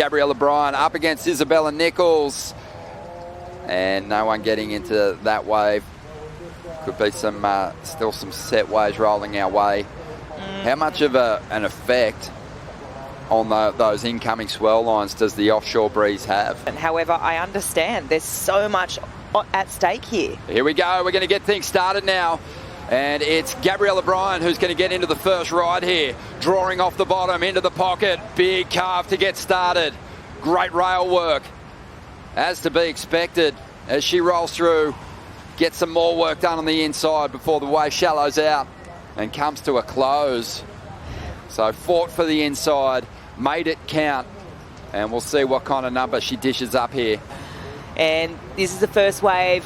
Gabriela Bryan up against Isabella Nichols. And no one getting into that wave. Could be some still some set waves rolling our way. How much of an effect on those incoming swell lines does the offshore breeze have? And however, I understand there's so much at stake here. Here we go. We're going to get things started now. And it's Gabriela Bryan who's going to get into the first ride here. Drawing off the bottom into the pocket. Big carve to get started. Great rail work. As to be expected, as she rolls through, gets some more work done on the inside before the wave shallows out and comes to a close. So fought for the inside, made it count, and we'll see what kind of number she dishes up here. And this is the first wave.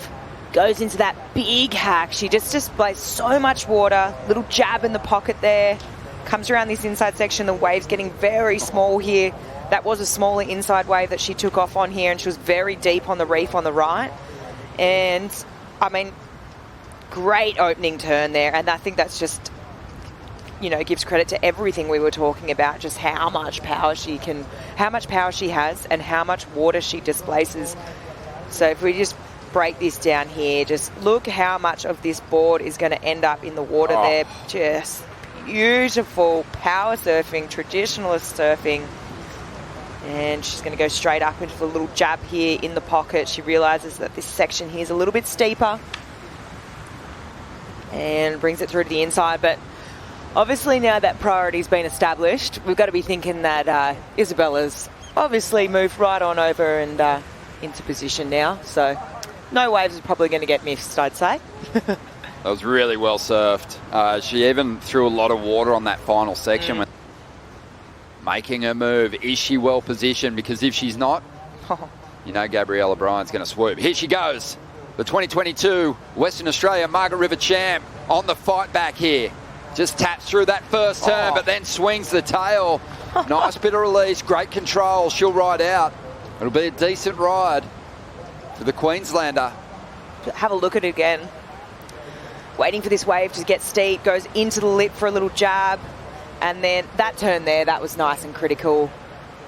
Goes into that big hack. She just displays so much water. Little jab in the pocket there. Comes around this inside section. The wave's getting very small here. That was a smaller inside wave that she took off on here, and she was very deep on the reef on the right. And, I mean, great opening turn there. And I think that's just, you know, gives credit to everything we were talking about, just how much power she has and how much water she displaces. So if we just break this down here, just look how much of this board is going to end up in the water there. Just beautiful power surfing, traditionalist surfing. And she's going to go straight up into the little jab here in the pocket. She realizes that this section here is a little bit steeper and brings it through to the inside. But obviously now that priority's been established, we've got to be thinking that Isabella's obviously moved right on over and into position now. So no waves are probably going to get missed, I'd say. That was really well surfed. She even threw a lot of water on that final section. Making her move. Is she well positioned? Because if she's not, you know Gabriela Bryan's going to swoop. Here she goes. The 2022 Western Australia Margaret River champ on the fight back here. Just taps through that first turn, but then swings the tail. Nice bit of release, great control. She'll ride out. It'll be a decent ride for the Queenslander. Have a look at it again. Waiting for this wave to get steep, goes into the lip for a little jab. And then that turn there, that was nice and critical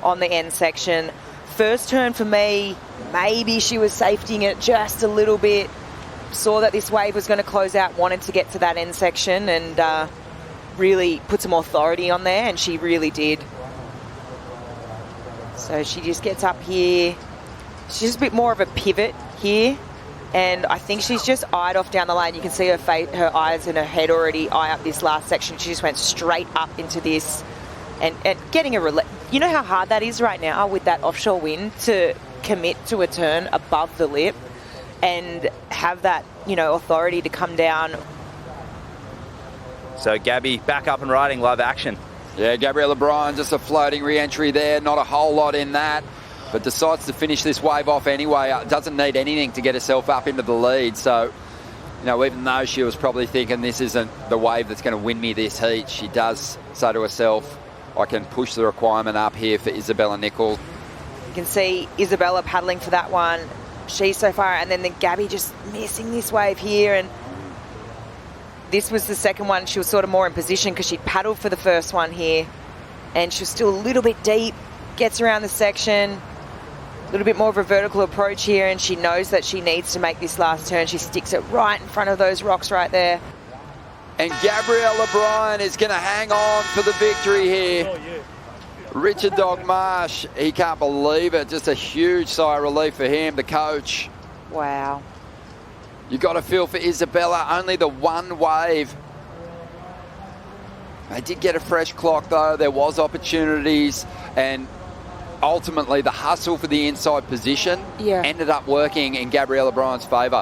on the end section. First turn for me, maybe she was safetying it just a little bit. Saw that this wave was going to close out, wanted to get to that end section and really put some authority on there, and she really did. So she just gets up here. She's just a bit more of a pivot here. And I think she's just eyed off down the lane. You can see her face, her eyes and her head already eye up this last section. She just went straight up into this and getting a you know how hard that is right now with that offshore wind to commit to a turn above the lip and have that, you know, authority to come down. So Gabby back up and riding, live action. Yeah, Gabriela Bryan, just a floating re-entry there. Not a whole lot in that, but decides to finish this wave off anyway. Doesn't need anything to get herself up into the lead. So, you know, even though she was probably thinking this isn't the wave that's going to win me this heat, she does say to herself, I can push the requirement up here for Isabella Nichols. You can see Isabella paddling for that one. She's so far, and then Gabby just missing this wave here. And this was the second one. She was sort of more in position because she'd paddled for the first one here. And she was still a little bit deep, gets around the section. A little bit more of a vertical approach here, and she knows that she needs to make this last turn. She sticks it right in front of those rocks right there. And Gabriela Bryan is going to hang on for the victory here. Richard Dog Marsh, he can't believe it. Just a huge sigh of relief for him, the coach. Wow. You got to feel for Isabella, only the one wave. They did get a fresh clock though. There was opportunities, and ultimately the hustle for the inside position ended up working in Gabriela Bryan's favour.